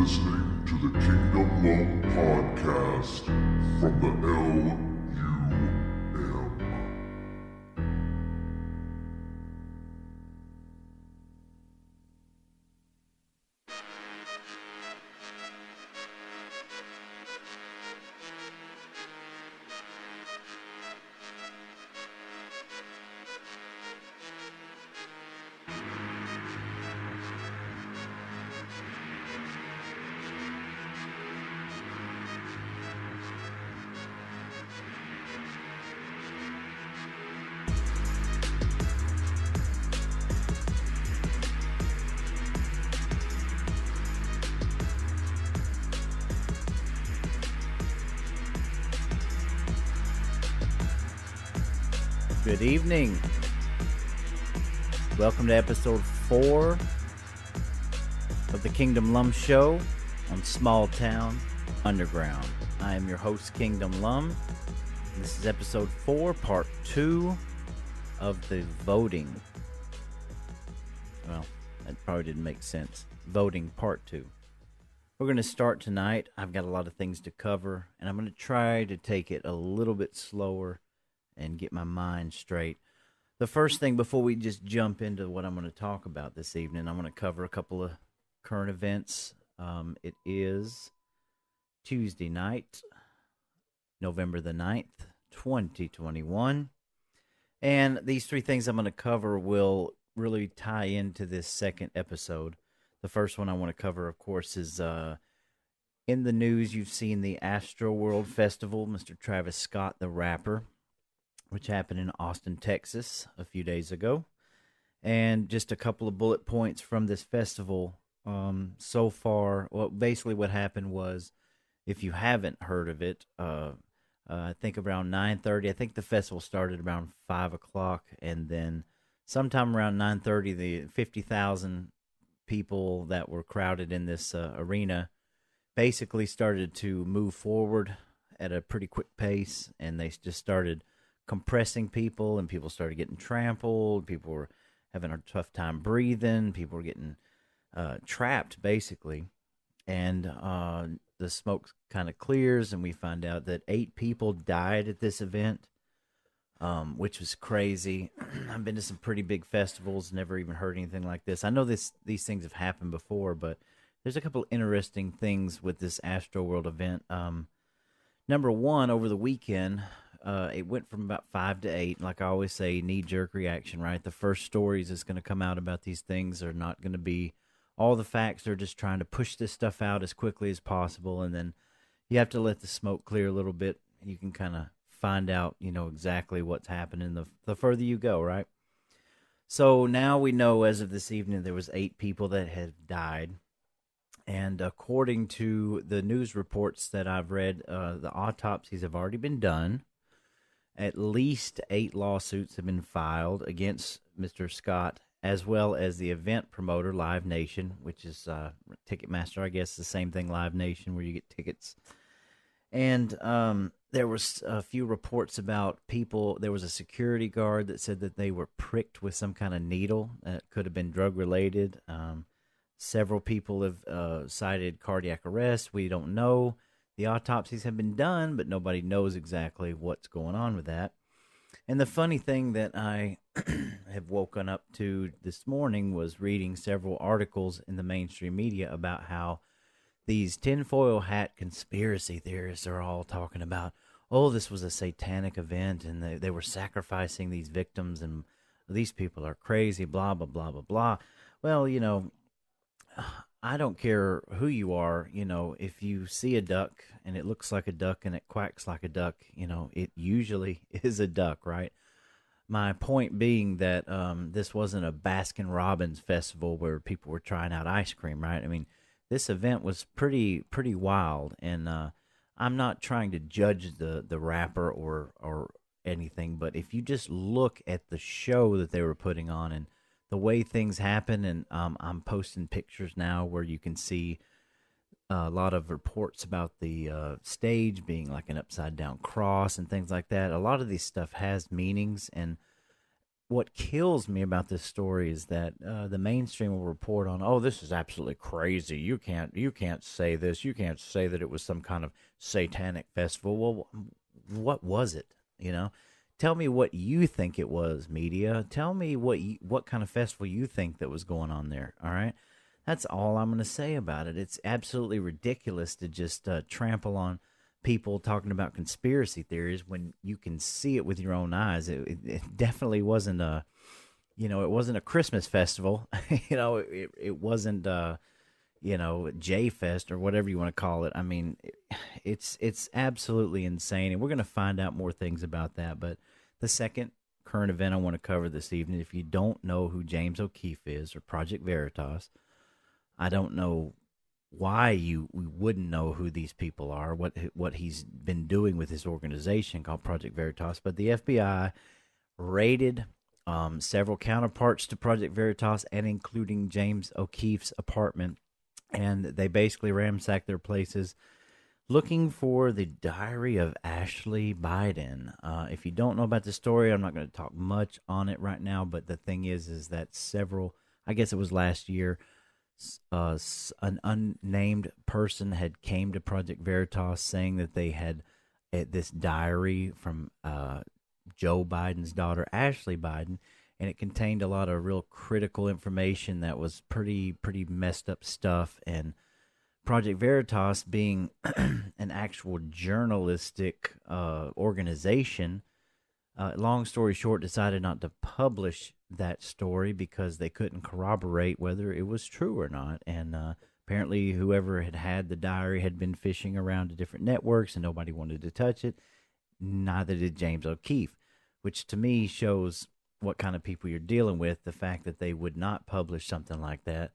listening to the KINGDOMLUM podcast from the L.U.M. Good evening. Welcome to episode 4 of the KINGDOMLUM show on Small Town Underground. I am your host, KINGDOMLUM. This is episode 4, part 2 of the voting. Well, that probably didn't make sense. Voting part 2. We're going to start tonight. I've got a lot of things to cover, and I'm going to try to take it a little bit slower and get my mind straight. The first thing, before we just jump into what I'm going to talk about this evening, I'm going to cover a couple of current events. It is Tuesday night, November the 9th, 2021. And these three things I'm going to cover will really tie into this second episode. The first one I want to cover, of course, is in the news. You've seen the Astroworld Festival, Mr. Travis Scott, the rapper, which happened in Austin, Texas, a few days ago. And just a couple of bullet points from this festival so far. Well, basically what happened was, if you haven't heard of it, I think around 9:30, I think the festival started around 5 o'clock, and then sometime around 9:30, the 50,000 people that were crowded in this arena basically started to move forward at a pretty quick pace, and they just started compressing people, and people started getting trampled. People were having a tough time breathing. People were getting trapped, basically. And the smoke kind of clears, and we find out that 8 people died at this event, which was crazy. I've been to some pretty big festivals, never even heard anything like this. I know these things have happened before, but there's a couple interesting things with this Astroworld event. Number one, over the weekend, it went from about 5 to 8. Like I always say, knee-jerk reaction, right? The first stories that's going to come out about these things are not going to be all the facts. They're just trying to push this stuff out as quickly as possible, and then you have to let the smoke clear a little bit. You can kind of find out, exactly what's happening the further you go, right? So now we know, as of this evening, there was 8 people that had died. And according to the news reports that I've read, the autopsies have already been done. At least 8 lawsuits have been filed against Mr. Scott, as well as the event promoter, Live Nation, which is Ticketmaster, I guess, the same thing, Live Nation, where you get tickets. And there was a few reports about people. There was a security guard that said that they were pricked with some kind of needle that could have been drug-related. Several people have cited cardiac arrest. We don't know. The autopsies have been done, but nobody knows exactly what's going on with that. And the funny thing that I have woken up to this morning was reading several articles in the mainstream media about how these tinfoil hat conspiracy theorists are all talking about, oh, this was a satanic event, and they were sacrificing these victims, and these people are crazy, blah, blah, blah, blah, blah. Well, I don't care who you are, if you see a duck and it looks like a duck and it quacks like a duck, it usually is a duck, right? My point being that this wasn't a Baskin-Robbins festival where people were trying out ice cream, right? I mean, this event was pretty wild, and I'm not trying to judge the rapper or anything, but if you just look at the show that they were putting on and the way things happen, and I'm posting pictures now where you can see a lot of reports about the stage being like an upside down cross and things like that. A lot of this stuff has meanings, and what kills me about this story is that the mainstream will report on, oh, this is absolutely crazy. You can't say this. You can't say that it was some kind of satanic festival. Well, what was it? You know, tell me what you think it was, media. Tell me what kind of festival you think that was going on there. All right, that's all I'm going to say about it. It's absolutely ridiculous to just trample on people talking about conspiracy theories when you can see it with your own eyes. It definitely wasn't a, it wasn't a Christmas festival. It wasn't, J Fest or whatever you want to call it. I mean, it's absolutely insane. And we're going to find out more things about that. But the second current event I want to cover this evening, if you don't know who James O'Keefe is or Project Veritas, I don't know why we wouldn't know who these people are, what he's been doing with his organization called Project Veritas. But the FBI raided several counterparts to Project Veritas, and including James O'Keefe's apartment, and they basically ransacked their places looking for the diary of Ashley Biden. If you don't know about the story, I'm not going to talk much on it right now, but the thing is that I guess it was last year, an unnamed person had came to Project Veritas saying that they had this diary from Joe Biden's daughter, Ashley Biden, and it contained a lot of real critical information that was pretty messed up stuff. And Project Veritas, being an actual journalistic organization, long story short, decided not to publish that story because they couldn't corroborate whether it was true or not. And apparently whoever had the diary had been fishing around to different networks and nobody wanted to touch it. Neither did James O'Keefe, which to me shows what kind of people you're dealing with. The fact that they would not publish something like that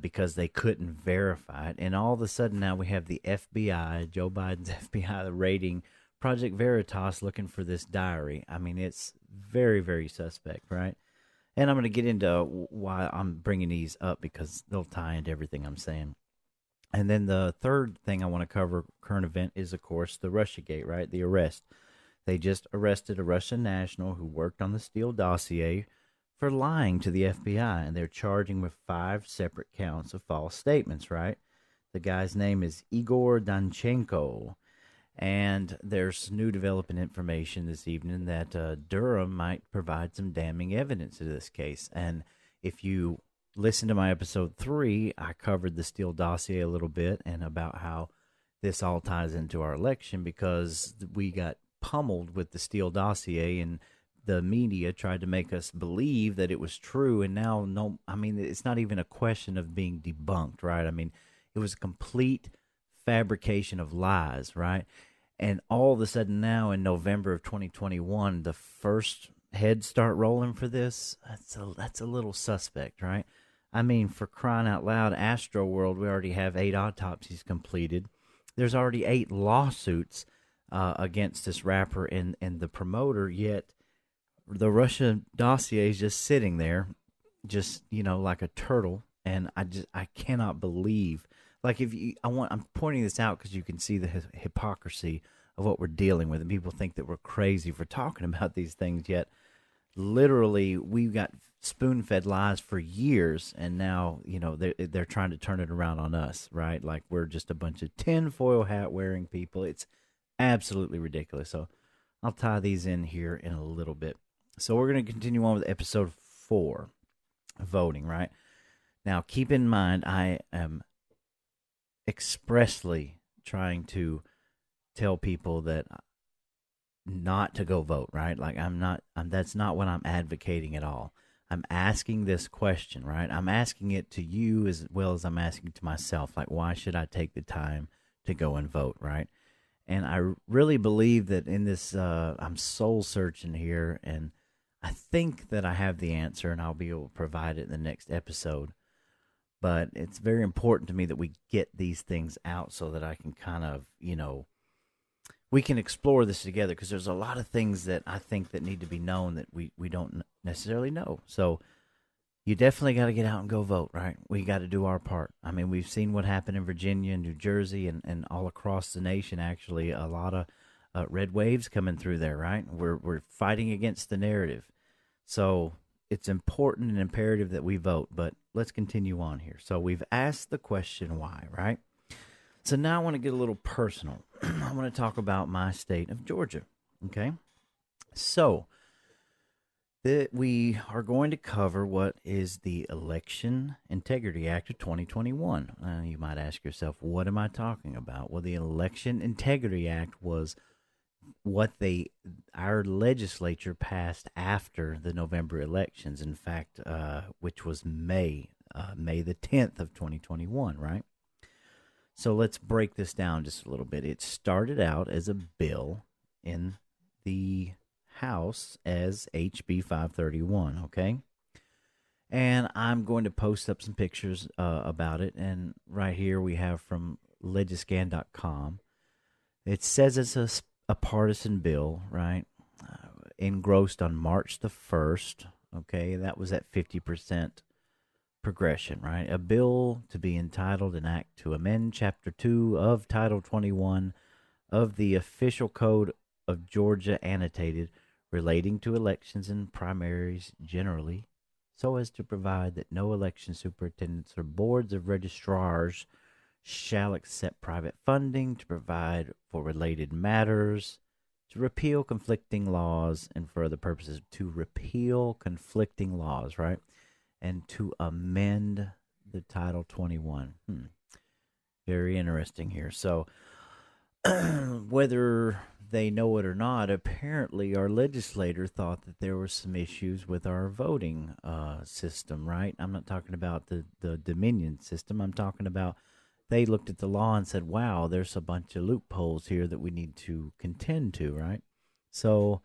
because they couldn't verify it. And all of a sudden now we have the FBI, Joe Biden's FBI, raiding Project Veritas looking for this diary. I mean, it's very, very suspect, right? And I'm going to get into why I'm bringing these up because they'll tie into everything I'm saying. And then the third thing I want to cover, current event, is, of course, the Russiagate, right? The arrest. They just arrested a Russian national who worked on the Steele dossier for lying to the FBI, and they're charging with 5 separate counts of false statements, right? The guy's name is Igor Danchenko. And there's new developing information this evening that Durham might provide some damning evidence to this case. And if you listen to my episode 3, I covered the Steele dossier a little bit and about how this all ties into our election because we got pummeled with the Steele dossier and the media tried to make us believe that it was true. And now, no, I mean, it's not even a question of being debunked, right? I mean, it was a complete fabrication of lies, right? And all of a sudden now in November of 2021, the first heads start rolling for this. That's a little suspect, right? I mean, for crying out loud, Astroworld, we already have 8 autopsies completed. There's already 8 lawsuits against this rapper and the promoter, yet the Russia dossier is just sitting there, just, like a turtle. And I cannot believe. Like, I'm pointing this out because you can see the hypocrisy of what we're dealing with, and people think that we're crazy for talking about these things. Yet, literally, we've got spoon-fed lies for years, and now they're trying to turn it around on us, right? Like we're just a bunch of tinfoil hat wearing people. It's absolutely ridiculous. So, I'll tie these in here in a little bit. So we're going to continue on with episode 4, voting. Right now, keep in mind, I am expressly trying to tell people that not to go vote, right? Like that's not what I'm advocating at all. I'm asking this question, right? I'm asking it to you as well as I'm asking to myself. Like, why should I take the time to go and vote, right? And I really believe that in this, I'm soul searching here, and I think that I have the answer, and I'll be able to provide it in the next episode. But it's very important to me that we get these things out so that I can kind of, we can explore this together, because there's a lot of things that I think that need to be known that we don't necessarily know. So you definitely got to get out and go vote, right? We got to do our part. I mean, we've seen what happened in Virginia and New Jersey and all across the nation, actually, a lot of red waves coming through there, right? We're fighting against the narrative. So it's important and imperative that we vote, but let's continue on here. So we've asked the question why, right? So now I want to get a little personal. I want to talk about my state of Georgia, okay? So that we are going to cover what is the Election Integrity Act of 2021. You might ask yourself, what am I talking about? Well, the Election Integrity Act was what our legislature passed after the November elections. In fact, which was May the 10th of 2021, right? So let's break this down just a little bit. It started out as a bill in the House as HB 531, okay? And I'm going to post up some pictures about it. And right here we have from legiscan.com. It says it's a partisan bill, right? Engrossed on March the 1st, okay? That was at 50% progression, right? A bill to be entitled an act to amend Chapter 2 of Title 21 of the Official Code of Georgia annotated relating to elections and primaries generally, so as to provide that no election superintendents or boards of registrars shall accept private funding to provide for related matters, to repeal conflicting laws, and for other purposes, to repeal conflicting laws, right? And to amend the Title 21. Very interesting here. So, whether they know it or not, apparently our legislator thought that there were some issues with our voting system, right? I'm not talking about the Dominion system. I'm talking about they looked at the law and said, wow, there's a bunch of loopholes here that we need to contend to, right? So,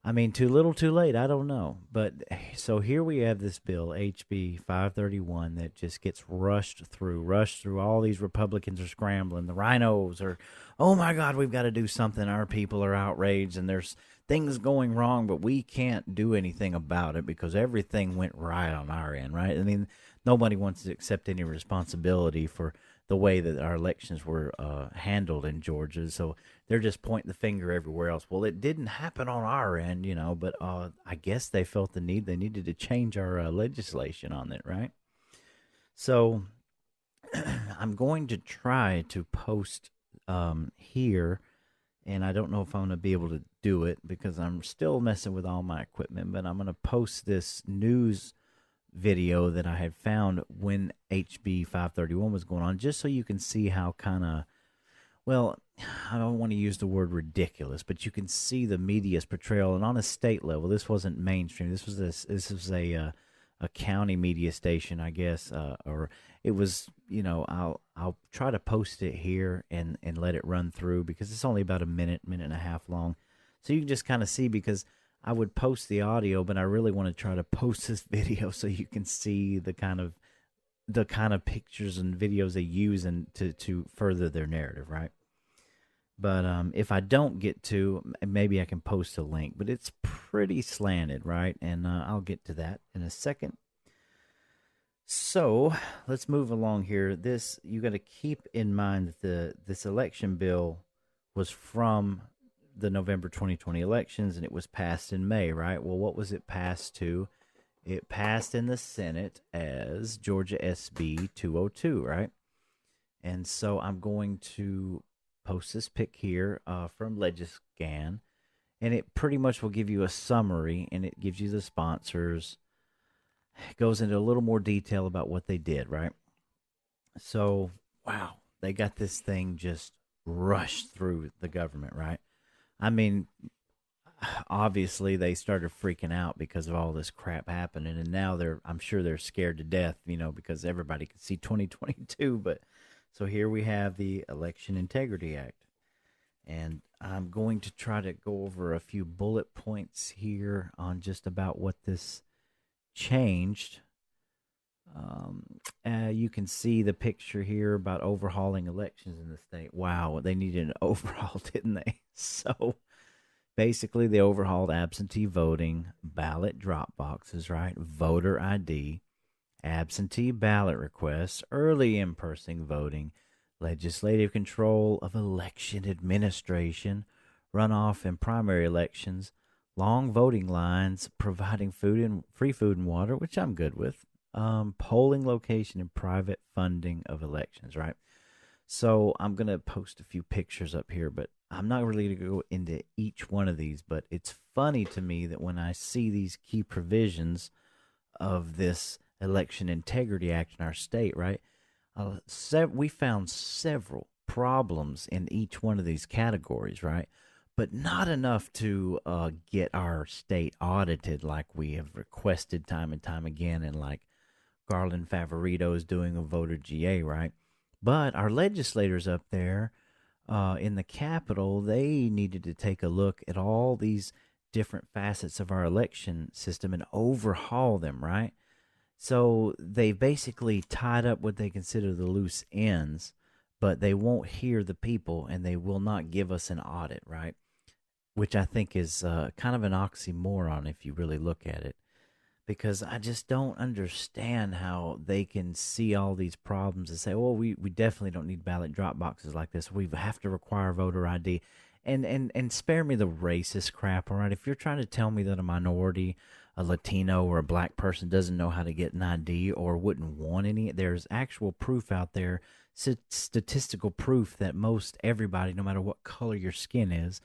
I mean, too little, too late. I don't know. But so here we have this bill, HB 531, that just gets rushed through. All these Republicans are scrambling. The rhinos are, oh my God, we've got to do something. Our people are outraged and there's things going wrong, but we can't do anything about it because everything went right on our end, right? I mean, nobody wants to accept any responsibility for the way that our elections were handled in Georgia. So they're just pointing the finger everywhere else. Well, it didn't happen on our end, but I guess they felt the need. They needed to change our legislation on it, right? So I'm going to try to post here, and I don't know if I'm going to be able to do it because I'm still messing with all my equipment, but I'm going to post this news video that I had found when HB 531 was going on, just so you can see how kind of, well, I don't want to use the word ridiculous, but you can see the media's portrayal. And on a state level, this wasn't mainstream. This was a county media station, I guess, or it was. I'll try to post it here and let it run through because it's only about a minute and a half long, so you can just kind of see because I would post the audio, but I really want to try to post this video so you can see the kind of pictures and videos they use and to further their narrative, right? But if I don't get to, maybe I can post a link. But it's pretty slanted, right? And I'll get to that in a second. So let's move along here. You got to keep in mind that this election bill was from the November 2020 elections, and it was passed in May, right? Well, what was it passed to? It passed in the Senate as Georgia SB 202, right? And so I'm going to post this pic here from Legiscan, and it pretty much will give you a summary, and it gives you the sponsors. It goes into a little more detail about what they did, right? So, wow, they got this thing just rushed through the government, right? I mean, obviously they started freaking out because of all this crap happening, and now I'm sure they're scared to death, because everybody can see 2022. But so here we have the Election Integrity Act, and I'm going to try to go over a few bullet points here on just about what this changed. You can see the picture here about overhauling elections in the state. Wow, they needed an overhaul, didn't they? So basically, they overhauled absentee voting, ballot drop boxes, right? Voter ID, absentee ballot requests, early in-person voting, legislative control of election administration, runoff and primary elections, long voting lines, providing food and free food and water, which I'm good with, polling location and private funding of elections, right? So I'm going to post a few pictures up here, but I'm not really going to go into each one of these. But it's funny to me that when I see these key provisions of this Election Integrity Act in our state, right? We found several problems in each one of these categories, right? But not enough to get our state audited like we have requested time and time again, and like Garland Favorito is doing a voter GA, right? But our legislators up there in the Capitol, they needed to take a look at all these different facets of our election system and overhaul them, right? So they basically tied up what they consider the loose ends, but they won't hear the people and they will not give us an audit, right? Which I think is kind of an oxymoron if you really look at it, because I just don't understand how they can see all these problems and say, well, we definitely don't need ballot drop boxes like this. We have to require voter ID. And spare me the racist crap, all right? If you're trying to tell me that a minority, a Latino, or a black person doesn't know how to get an ID or wouldn't want any, there's actual proof out there, statistical proof that most everybody, no matter what color your skin is,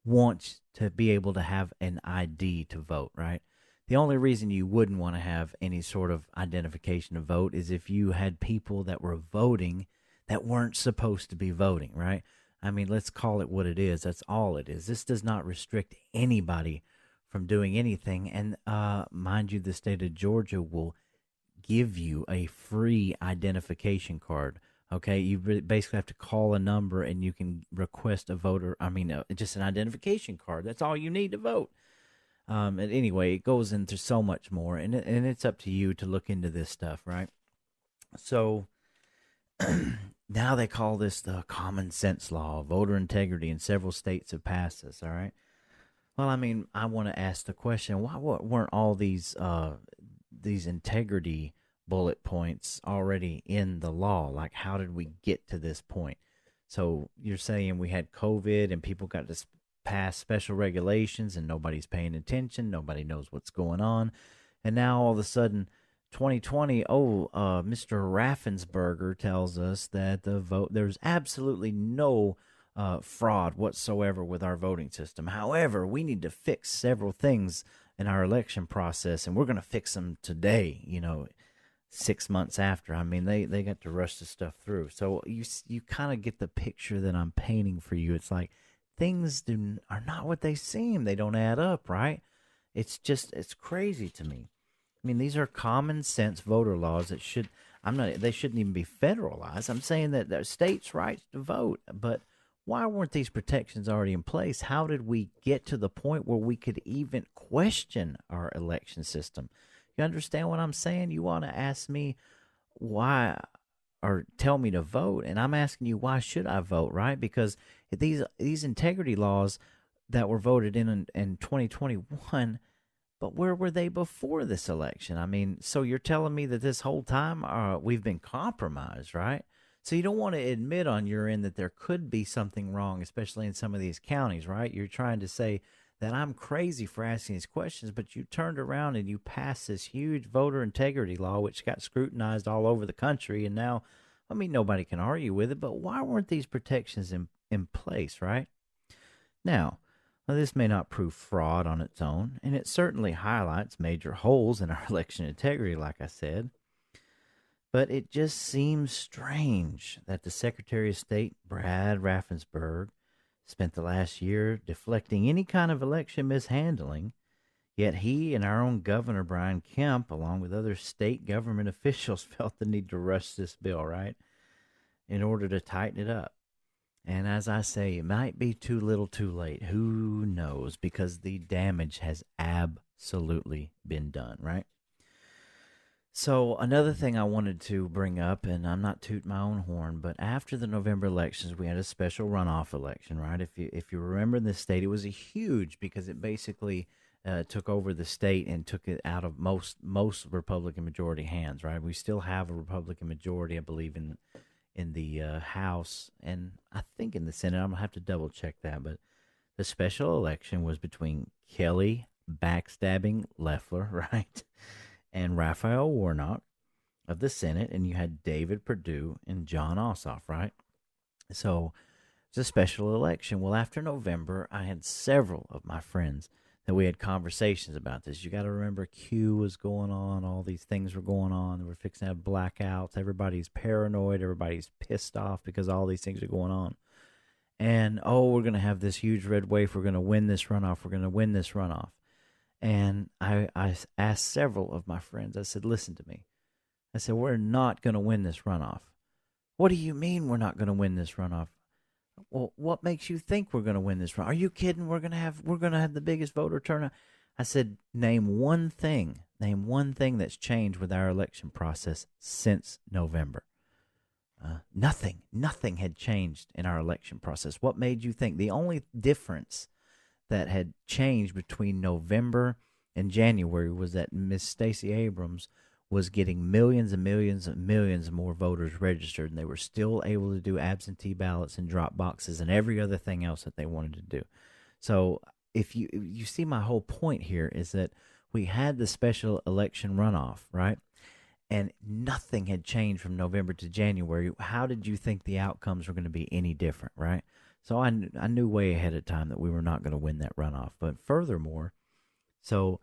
wants to be able to have an ID to vote, right? The only reason you wouldn't want to have any sort of identification to vote is if you had people that were voting that weren't supposed to be voting, right? I mean, let's call it what it is. That's all it is. This does not restrict anybody from doing anything. And mind you, the state of Georgia will give you a free identification card. Okay, you basically have to call a number and you can request a voter. Just an identification card. That's all you need to vote. And anyway, it goes into so much more, and it's up to you to look into this stuff, right? So now they call this the common sense law. Voter integrity in several states have passed this, all right? Well, I mean, I want to ask the question, why weren't all these integrity bullet points already in the law? Like, how did we get to this point? So you're saying we had COVID and people got to pass special regulations and nobody's paying attention. Nobody knows what's going on. And now all of a sudden, 2020, Mr. Raffensperger tells us that there's absolutely no fraud whatsoever with our voting system. However, we need to fix several things in our election process, and we're going to fix them today, 6 months after. I mean, they got to rush this stuff through. So you kind of get the picture that I'm painting for you. It's like things are not what they seem. They don't add up, right? It's crazy to me. I mean, these are common sense voter laws that they shouldn't even be federalized. I'm saying that there's states' rights to vote, but why weren't these protections already in place? How did we get to the point where we could even question our election system? You understand what I'm saying? You want to ask me why or tell me to vote, and I'm asking you, why should I vote, right? Because these integrity laws that were voted in 2021, but where were they before this election? I mean, so you're telling me that this whole time we've been compromised, right? So you don't want to admit on your end that there could be something wrong, especially in some of these counties, right? You're trying to say that I'm crazy for asking these questions, but you turned around and you passed this huge voter integrity law, which got scrutinized all over the country. And now, I mean, nobody can argue with it, but why weren't these protections in place, right? Now, this may not prove fraud on its own, and it certainly highlights major holes in our election integrity, like I said. But it just seems strange that the Secretary of State, Brad Raffensperger, spent the last year deflecting any kind of election mishandling, yet he and our own Governor Brian Kemp, along with other state government officials, felt the need to rush this bill, right, in order to tighten it up. And as I say, it might be too little too late. Who knows? Because the damage has absolutely been done, right? So another thing I wanted to bring up, and I'm not tooting my own horn, but after the November elections, we had a special runoff election, right? If you remember in the state, it was a huge because it basically took over the state and took it out of most Republican majority hands, right? We still have a Republican majority, I believe, in the House, and I think in the Senate. I'm gonna have to double check that, but The special election was between Kelly backstabbing Loeffler, right, and Raphael Warnock of the Senate, and you had David Perdue and John Ossoff, right? So it's a special election. Well, after November, I had several of my friends that we had conversations about this. You got to remember, Q was going on, all these things were going on. We're fixing to have blackouts. Everybody's paranoid. Everybody's pissed off because all these things are going on. And we're going to have this huge red wave. We're going to win this runoff. We're going to win this runoff. And I asked several of my friends, I said, listen to me. I said, we're not going to win this runoff. What do you mean we're not going to win this runoff? Well, what makes you think we're going to win this runoff? Are you kidding? We're going to have the biggest voter turnout. I said, name one thing that's changed with our election process since November. Nothing had changed in our election process. What made you think? The only difference that had changed between November and January was that Miss Stacey Abrams was getting millions and millions and millions more voters registered, and they were still able to do absentee ballots and drop boxes and every other thing else that they wanted to do. So if you see, my whole point here is that we had the special election runoff, right? And nothing had changed from November to January. How did you think the outcomes were going to be any different, right? So I knew way ahead of time that we were not going to win that runoff. But furthermore, so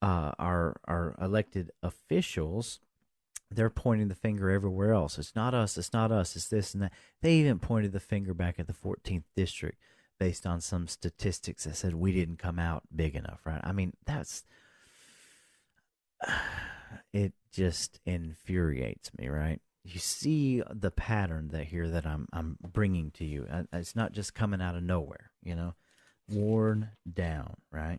our elected officials, they're pointing the finger everywhere else. It's not us, it's this and that. They even pointed the finger back at the 14th district based on some statistics that said we didn't come out big enough, right? I mean, it just infuriates me, right? You see the pattern that I'm bringing to you. It's not just coming out of nowhere, worn down, right?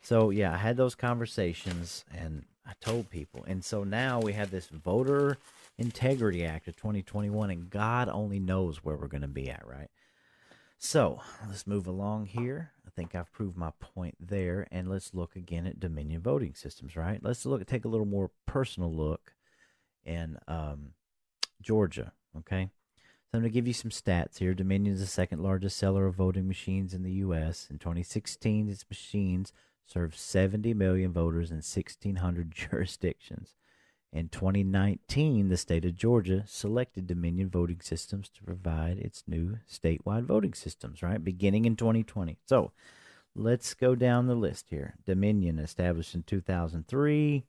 So yeah, I had those conversations and I told people, and so now we have this Voter Integrity Act of 2021, and God only knows where we're going to be at, right? So let's move along here. I think I've proved my point there, and let's look again at Dominion voting systems, right? Let's take a little more personal look in Georgia, okay? So I'm going to give you some stats here. Dominion is the second largest seller of voting machines in the U.S. In 2016, its machines served 70 million voters in 1,600 jurisdictions. In 2019, the state of Georgia selected Dominion Voting Systems to provide its new statewide voting systems, right, beginning in 2020. So let's go down the list here. Dominion, established in 2003,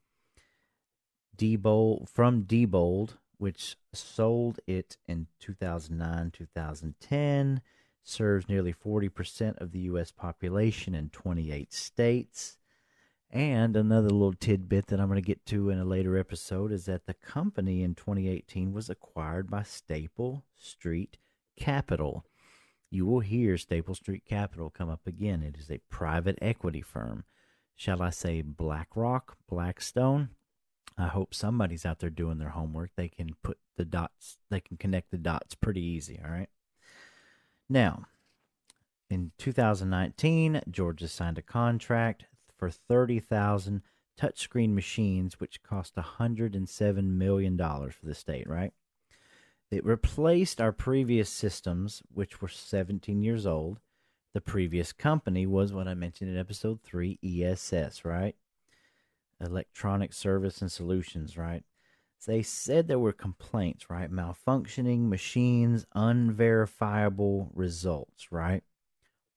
Diebold, which sold it in 2009, 2010, serves nearly 40% of the U.S. population in 28 states. And another little tidbit that I'm going to get to in a later episode is that the company in 2018 was acquired by Staple Street Capital. You will hear Staple Street Capital come up again. It is a private equity firm. Shall I say BlackRock, Blackstone? I hope somebody's out there doing their homework. They can put the dots, they can connect the dots pretty easy, all right? Now, in 2019, Georgia signed a contract for 30,000 touchscreen machines, which cost $107 million for the state, right? It replaced our previous systems, which were 17 years old. The previous company was what I mentioned in episode 3, ESS, right? Electronic Service and Solutions, right? So they said there were complaints, right? Malfunctioning machines, unverifiable results, right?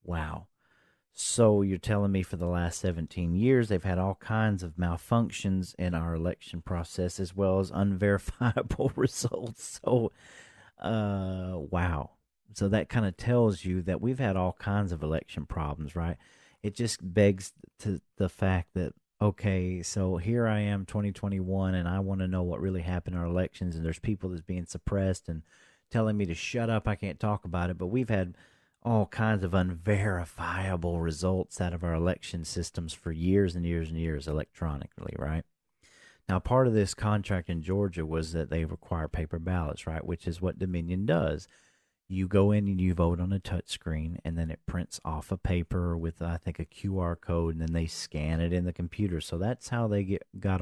Wow. So you're telling me for the last 17 years, they've had all kinds of malfunctions in our election process as well as unverifiable results. So, wow. So that kind of tells you that we've had all kinds of election problems, right? It just begs to the fact that, okay, so here I am, 2021, and I want to know what really happened in our elections, and there's people that's being suppressed and telling me to shut up, I can't talk about it, but we've had all kinds of unverifiable results out of our election systems for years and years and years electronically, right? Now, part of this contract in Georgia was that they require paper ballots, right, which is what Dominion does. You go in and you vote on a touch screen, and then it prints off a paper with, I think, a QR code, and then they scan it in the computer. So that's how they got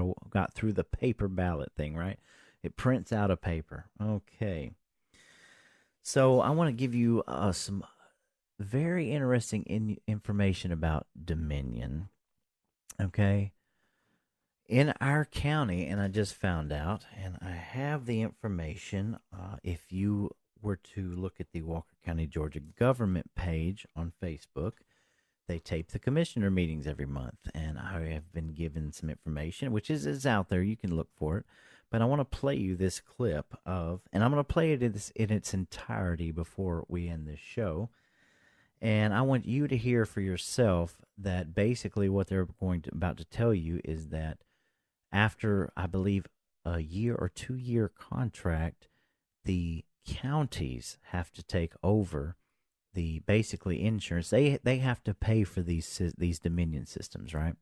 through the paper ballot thing, right? It prints out a paper. Okay. So I want to give you some very interesting information about Dominion. Okay. In our county, and I just found out, and I have the information. If you were to look at the Walker County, Georgia government page on Facebook, they tape the commissioner meetings every month, and I have been given some information, which is out there. You can look for it. But I want to play you this clip of, and I'm going to play it in its entirety before we end this show. And I want you to hear for yourself that basically what they're about to tell you is that after, I believe, a year or 2 year contract, the counties have to take over the basically insurance. They have to pay for these Dominion systems, right?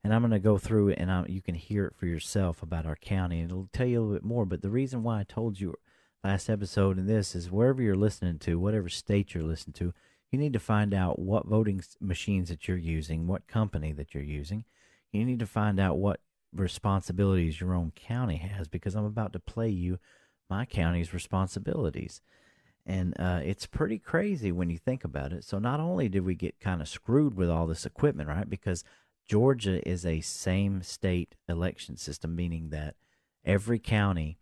And I'm going to go through it, and you can hear it for yourself about our county, and it'll tell you a little bit more. But the reason why I told you last episode in this is wherever you're listening to, whatever state you're listening to, you need to find out what voting machines that you're using, what company that you're using. You need to find out what responsibilities your own county has, because I'm about to play you my county's responsibilities. And it's pretty crazy when you think about it. So not only did we get kind of screwed with all this equipment, right? Because Georgia is a same state election system, meaning that every county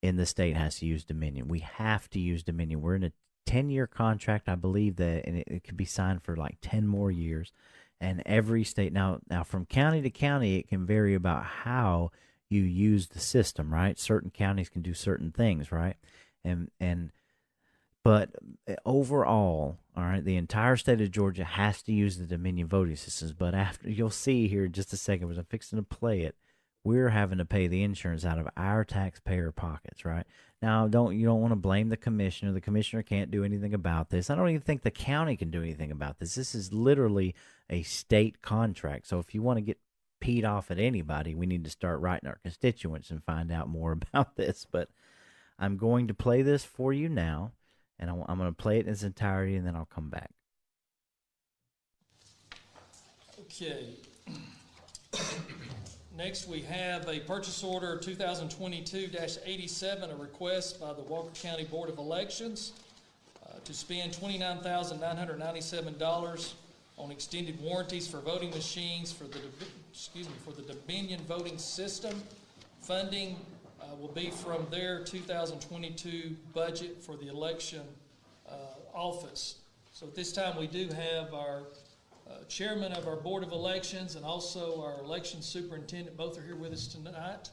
in the state has to use Dominion. We have to use Dominion. We're in a 10-year contract, I believe, that, and it could be signed for like 10 more years. And every state now from county to county, it can vary about how you use the system, right? Certain counties can do certain things, right? But overall, all right, the entire state of Georgia has to use the Dominion voting systems. But after, you'll see here in just a second, as I'm fixing to play it, we're having to pay the insurance out of our taxpayer pockets, right? Now, you don't want to blame the commissioner. The commissioner can't do anything about this. I don't even think the county can do anything about this. This is literally a state contract. So if you want to get peed off at anybody, we need to start writing our constituents and find out more about this. But I'm going to play this for you now. And I'm going to play it in its entirety, and then I'll come back. Okay. Next, we have a purchase order 2022-87, a request by the Walker County Board of Elections to spend $29,997 on extended warranties for voting machines for the Dominion voting system. Funding will be from their 2022 budget for the election office. So at this time, we do have our chairman of our Board of Elections and also our election superintendent. Both are here with us tonight.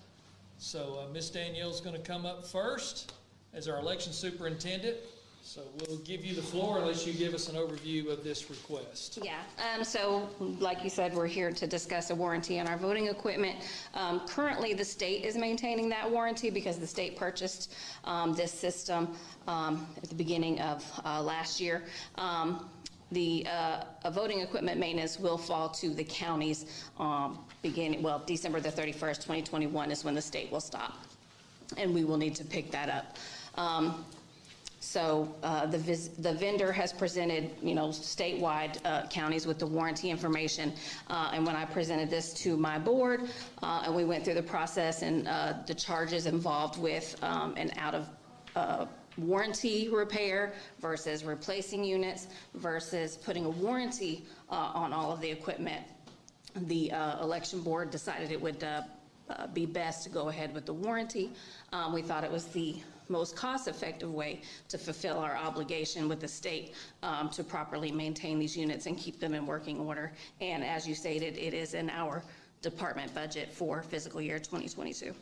So Ms. Danielle's going to come up first as our election superintendent. So we'll give you the floor unless you give us an overview of this request. Yeah, so like you said, we're here to discuss a warranty on our voting equipment. Currently, the state is maintaining that warranty because the state purchased this system at the beginning of last year. The voting equipment maintenance will fall to the counties December the 31st, 2021 is when the state will stop, and we will need to pick that up. So the vendor has presented, statewide counties with the warranty information. And when I presented this to my board, and we went through the process and the charges involved with an out of warranty repair versus replacing units versus putting a warranty on all of the equipment, the election board decided it would be best to go ahead with the warranty. We thought it was the most cost-effective way to fulfill our obligation with the state to properly maintain these units and keep them in working order. And as you stated, it is in our department budget for fiscal year 2022.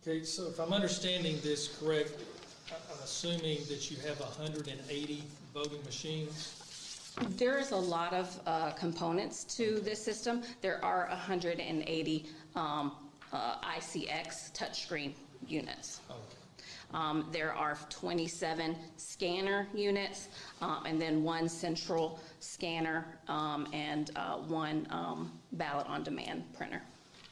Okay, so if I'm understanding this correct, I'm assuming that you have 180 voting machines. There is a lot of components to this system. There are 180 ICX touchscreen units. Okay. There are 27 scanner units, and then one central scanner and one ballot on demand printer.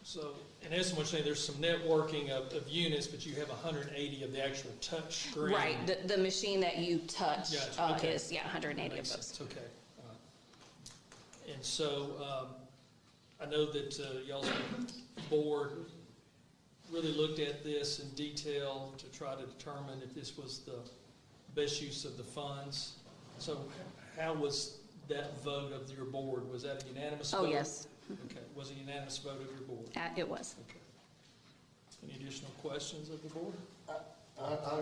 So in essence, what you're saying, there's some networking of units, but you have 180 of the actual touch screen. Right, the machine that you touch Gotcha. Okay. is 180 of those. Sense. Okay. And so I know that y'all's board really looked at this in detail to try to determine if this was the best use of the funds. So how was that vote of your board? Was that a unanimous vote? Oh, yes, Okay, was a unanimous vote of your board? it was. Okay. Any additional questions of the board? I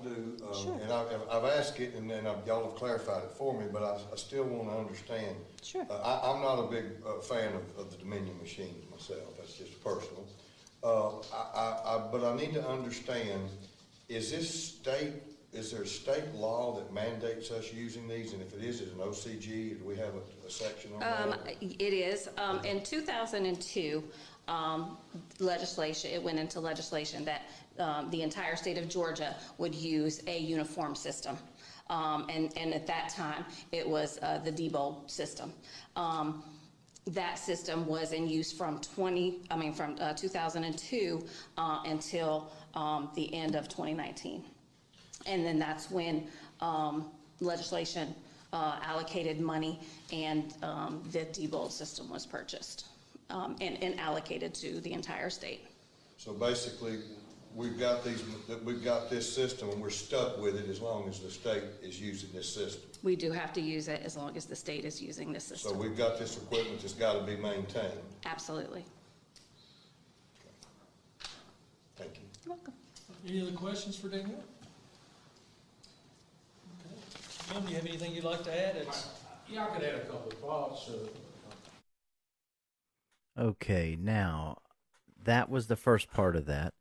do, Sure. and I've asked it, and then y'all have clarified it for me, but I still want to understand. Sure. I'm not a big fan of the Dominion machines myself, that's just personal. But I need to understand, is there a state law that mandates us using these? And if it is it an OCG? Do we have a section on that? It is. In 2002, it went into legislation that the entire state of Georgia would use a uniform system. And at that time, it was the Diebold system. That system was in use from 2002 until the end of 2019. And then that's when legislation allocated money and the Diebold system was purchased and allocated to the entire state. So basically, we've got this system, and we're stuck with it as long as the state is using this system. We do have to use it as long as the state is using this So system. we've got this equipment that's got to be maintained. Absolutely. Thank you. You're welcome. Any other questions for Danielle? Okay. Jim, do you have anything you'd like to add? Yeah, I could add a couple of thoughts. Okay, now that was the first part of that.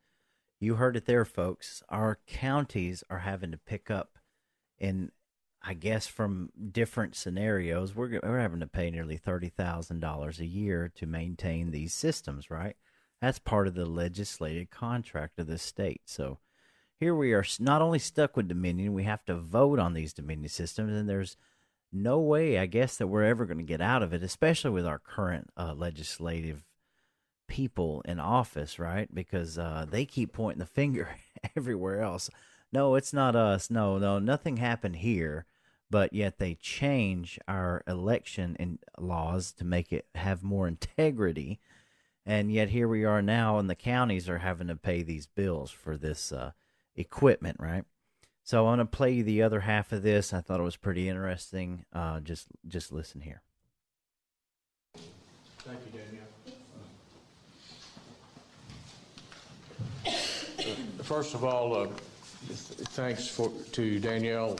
You heard it there, folks. Our counties are having to pick up, in, I guess, from different scenarios. We're having to pay nearly $30,000 a year to maintain these systems, right? That's part of the legislative contract of the state. So here we are, not only stuck with Dominion, we have to vote on these Dominion systems, and there's no way, I guess, that we're ever going to get out of it, especially with our current legislative people in office, right? Because they keep pointing the finger everywhere else. No, it's not us. No, nothing happened here. But yet they change our election and laws to make it have more integrity. And yet here we are now, and the counties are having to pay these bills for this equipment, right? So I'm going to play you the other half of this. I thought it was pretty interesting. Just listen here. Thank you, Danielle. First of all, thanks to Danielle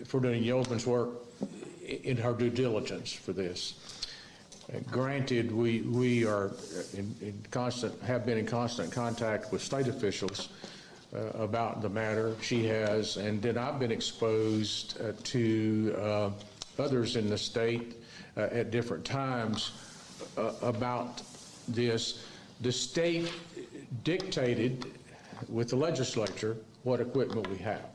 for doing yeoman's work in her due diligence for this. Granted, we are have been in constant contact with state officials about the matter. She has, and then I've been exposed to others in the state at different times about this. The state dictated with the legislature what equipment we have.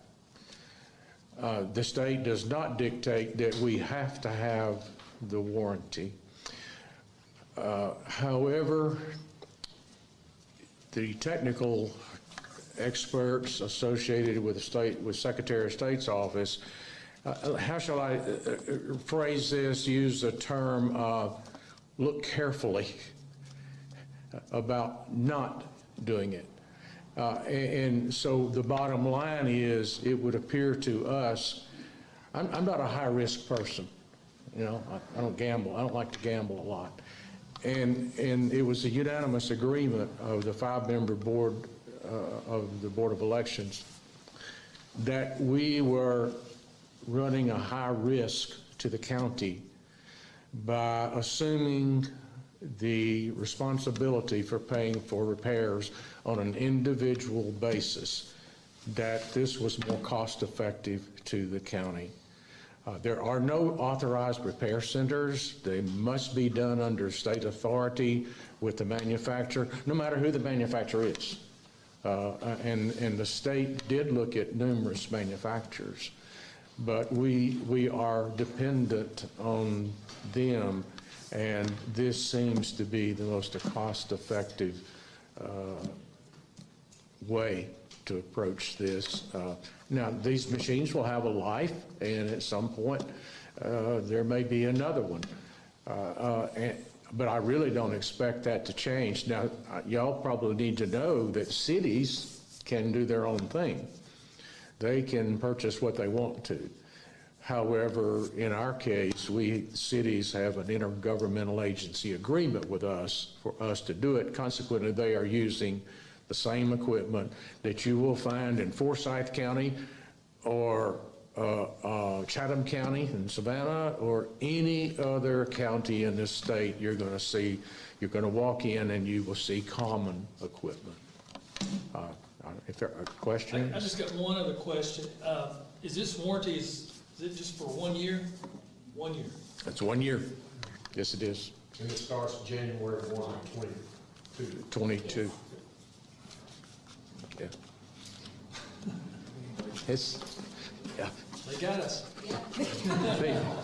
The state does not dictate that we have to have the warranty. However, the technical experts associated with the state, with Secretary of State's office, how shall I phrase this, use the term, look carefully about not doing it. And so the bottom line is, it would appear to us, I'm not a high-risk person. You know, I don't gamble. I don't like to gamble a lot. And it was a unanimous agreement of the 5-member board of the Board of Elections that we were running a high risk to the county by assuming the responsibility for paying for repairs on an individual basis, that this was more cost effective to the county. There are no authorized repair centers. They must be done under state authority with the manufacturer, no matter who the manufacturer is. And the state did look at numerous manufacturers, but we are dependent on them, and this seems to be the most cost-effective way to approach this. Now, these machines will have a life, and at some point there may be another one. But I really don't expect that to change. Now, y'all probably need to know that cities can do their own thing. They can purchase what they want to. However, in our case, we cities have an intergovernmental agency agreement with us for us to do it. Consequently, they are using the same equipment that you will find in Forsyth County or Chatham County in Savannah or any other county in this state. You're going to see, you're going to walk in and you will see common equipment. If there are questions? I just got one other question. Is this warranty, is it just for 1 year? 1 year. It's 1 year. Yes, it is. And it starts January 1, 22. 22. Yeah. It's, yeah, They got us.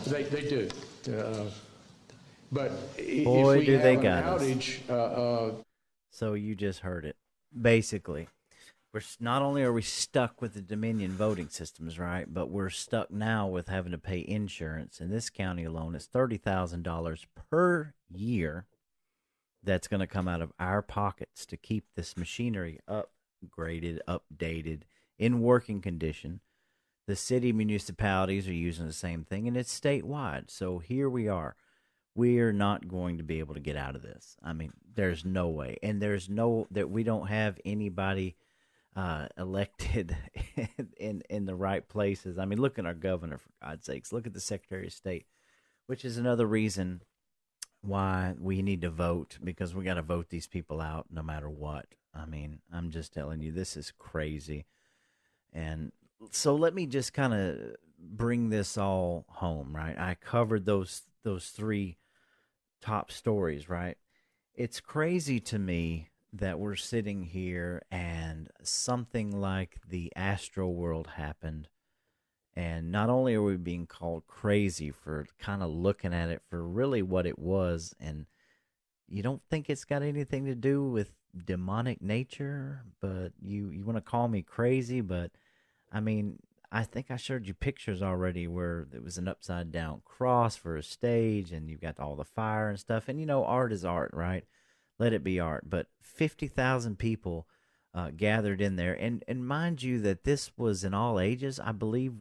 they do. But Boy, if we do have they an got us. outage, So you just heard it. Basically, not only are we stuck with the Dominion voting systems, right, but we're stuck now with having to pay insurance. In this county alone, it's $30,000 per year that's going to come out of our pockets to keep this machinery upgraded, updated, in working condition. The city municipalities are using the same thing, and it's statewide. So here we are. We're not going to be able to get out of this. I mean, there's no way. And there's no, that we don't have anybody elected in the right places. I mean, look at our governor, for God's sakes. Look at the Secretary of State, which is another reason why we need to vote, because we got to vote these people out no matter what. I mean, I'm just telling you, this is crazy. And so let me just kind of bring this all home, right? I covered those three top stories, right? It's crazy to me that we're sitting here and something like the Astro World happened, and not only are we being called crazy for kind of looking at it for really what it was, and you don't think it's got anything to do with demonic nature, but you want to call me crazy, but I mean, I think I showed you pictures already where there was an upside down cross for a stage, and you've got all the fire and stuff. And, you know, art is art, right? Let it be art. But 50,000 people gathered in there. And mind you that this was in all ages. I believe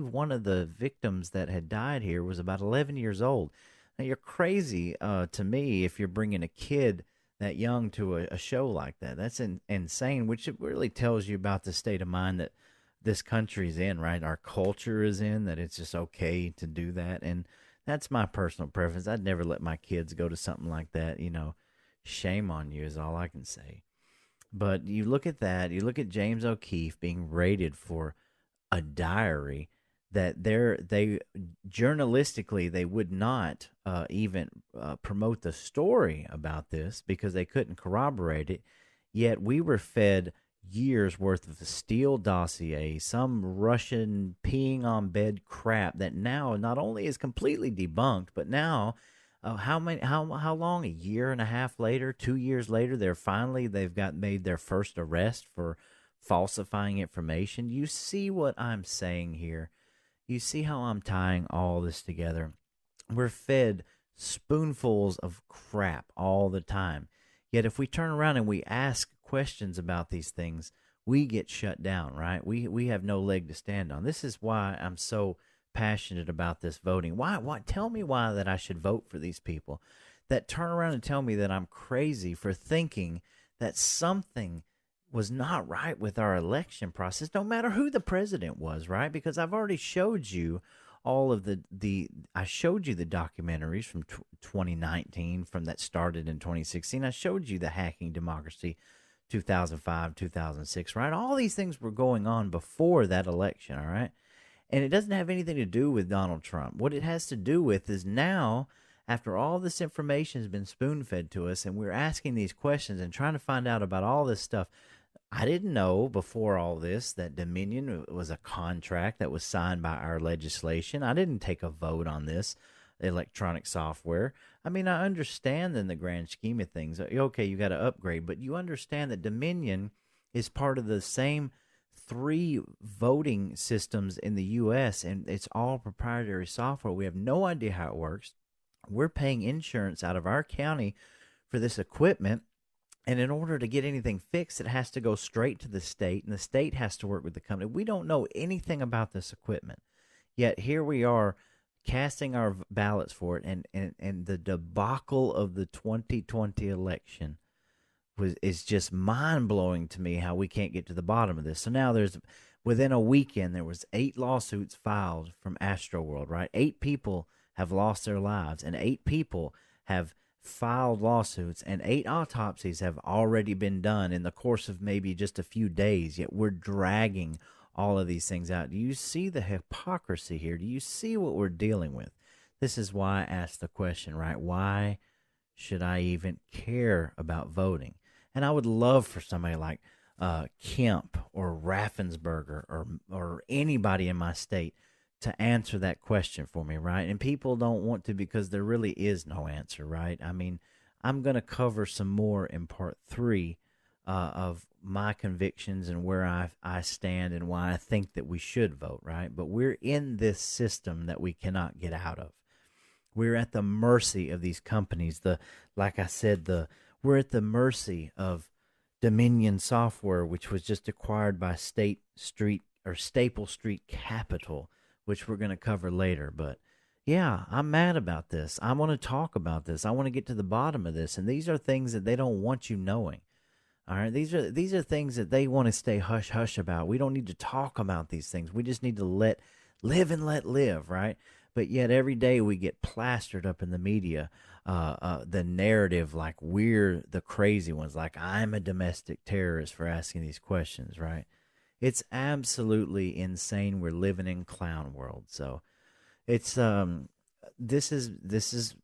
one of the victims that had died here was about 11 years old. Now, you're crazy to me if you're bringing a kid that young to a show like that. That's insane, which it really tells you about the state of mind that this country's in, right? Our culture is in, that it's just okay to do that. And that's my personal preference. I'd never let my kids go to something like that. You know, shame on you is all I can say. But you look at that, you look at James O'Keefe being rated for a diary that they journalistically, they would not even promote the story about this because they couldn't corroborate it. Yet we were fed years worth of the Steele dossier, some Russian peeing on bed crap that now not only is completely debunked, but now how long, a year and a half later, 2 years later, they've got made their first arrest for falsifying information. You see what I'm saying here? You see how I'm tying all this together? We're fed spoonfuls of crap all the time. Yet if we turn around and we ask questions about these things, we get shut down, right? We have no leg to stand on. This is why I'm so passionate about this voting. Why? Tell me why that I should vote for these people that turn around and tell me that I'm crazy for thinking that something was not right with our election process, no matter who the president was, right? Because I've already showed you all of I showed you the documentaries from 2019, from that started in 2016. I showed you the Hacking Democracy 2005, 2006, right? All these things were going on before that election, all right? And it doesn't have anything to do with Donald Trump. What it has to do with is now, after all this information has been spoon-fed to us and we're asking these questions and trying to find out about all this stuff, I didn't know before all this that Dominion was a contract that was signed by our legislation. I didn't take a vote on this electronic software. I mean, I understand in the grand scheme of things, okay, you got to upgrade, but you understand that Dominion is part of the same 3 voting systems in the U.S., and it's all proprietary software. We have no idea how it works. We're paying insurance out of our county for this equipment And in order to get anything fixed, it has to go straight to the state, and the state has to work with the company. We don't know anything about this equipment. Yet here we are casting our ballots for it, and the debacle of the 2020 election is just mind-blowing to me, how we can't get to the bottom of this. So now within a weekend, there was 8 lawsuits filed from Astroworld, right? 8 people have lost their lives, and 8 people have filed lawsuits, and 8 autopsies have already been done in the course of maybe just a few days, yet we're dragging all of these things out. Do you see the hypocrisy here? Do you see what we're dealing with? This is why I asked the question, right? Why should I even care about voting? And I would love for somebody like Kemp or Raffensperger or anybody in my state to answer that question for me, right? And people don't want to, because there really is no answer, right? I mean, I'm going to cover some more in part 3 of my convictions and where I stand and why I think that we should vote, right? But we're in this system that we cannot get out of. We're at the mercy of these companies. Like I said, we're at the mercy of Dominion Software, which was just acquired by Staple Street Capital, which we're going to cover later. But yeah, I'm mad about this. I want to talk about this. I want to get to the bottom of this. And these are things that they don't want you knowing. All right, these are things that they want to stay hush hush about. We don't need to talk about these things. We just need to let live, right? But yet every day we get plastered up in the media, the narrative like we're the crazy ones, like I'm a domestic terrorist for asking these questions, right? It's absolutely insane. We're living in clown world. So it's this is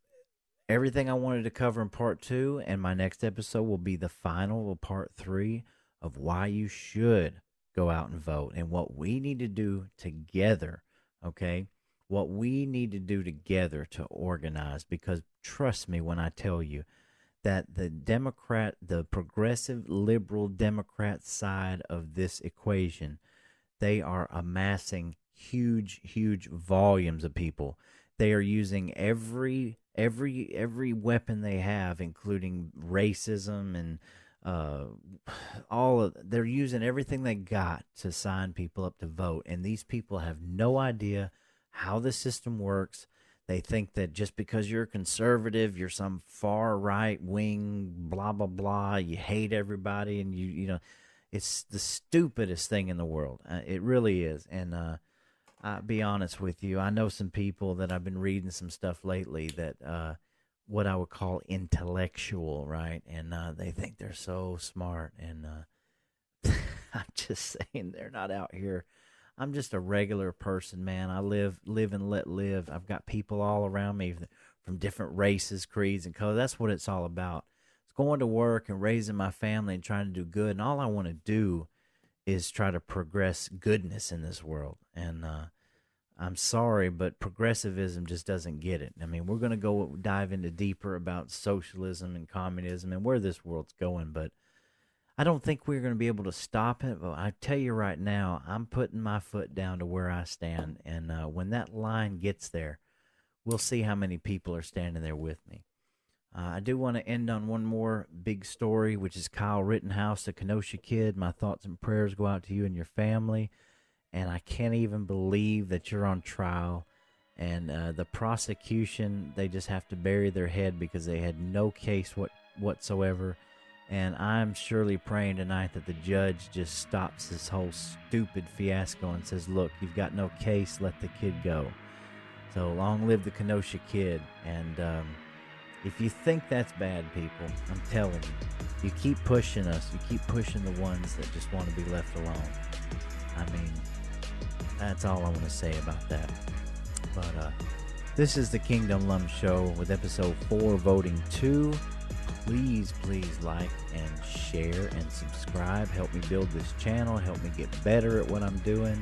everything I wanted to cover in part 2, and my next episode will be the final of part 3 of why you should go out and vote and what we need to do together, okay? What we need to do together to organize, because trust me when I tell you that the progressive liberal Democrat side of this equation, they are amassing huge volumes of people. They are using every weapon they have, including racism and they're using everything they got to sign people up to vote. And these people have no idea how the system works. They think that just because you're a conservative, you're some far right wing, blah, blah, blah. You hate everybody, and you know, it's the stupidest thing in the world. It really is. And I'll be honest with you, I know some people that I've been reading some stuff lately that what I would call intellectual, right? And they think they're so smart. And I'm just saying, they're not out here. I'm just a regular person, man. I live and let live. I've got people all around me from different races, creeds, and colors. That's what it's all about. It's going to work and raising my family and trying to do good. And all I want to do is try to progress goodness in this world. And I'm sorry, but progressivism just doesn't get it. I mean, we're going to go dive into deeper about socialism and communism and where this world's going, but I don't think we're going to be able to stop it. But I tell you right now, I'm putting my foot down to where I stand. And when that line gets there, we'll see how many people are standing there with me. I do want to end on one more big story, which is Kyle Rittenhouse, the Kenosha kid. My thoughts and prayers go out to you and your family. And I can't even believe that you're on trial. And the prosecution, they just have to bury their head because they had no case whatsoever. And I'm surely praying tonight that the judge just stops this whole stupid fiasco and says, look, you've got no case, let the kid go. So long live the Kenosha kid. And if you think that's bad, people, I'm telling you, you keep pushing us. You keep pushing the ones that just want to be left alone. I mean, that's all I want to say about that. But this is the KINGDOMLUM Show with episode 4, Voting 2. Please like and share and subscribe. Help me build this channel. Help me get better at what I'm doing.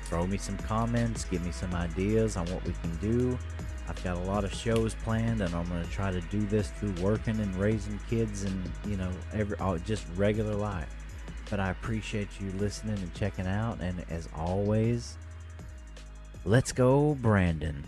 Throw me some comments. Give me some ideas on what we can do. I've got a lot of shows planned, and I'm going to try to do this through working and raising kids and, you know, just regular life. But I appreciate you listening and checking out. And as always, let's go, Brandon.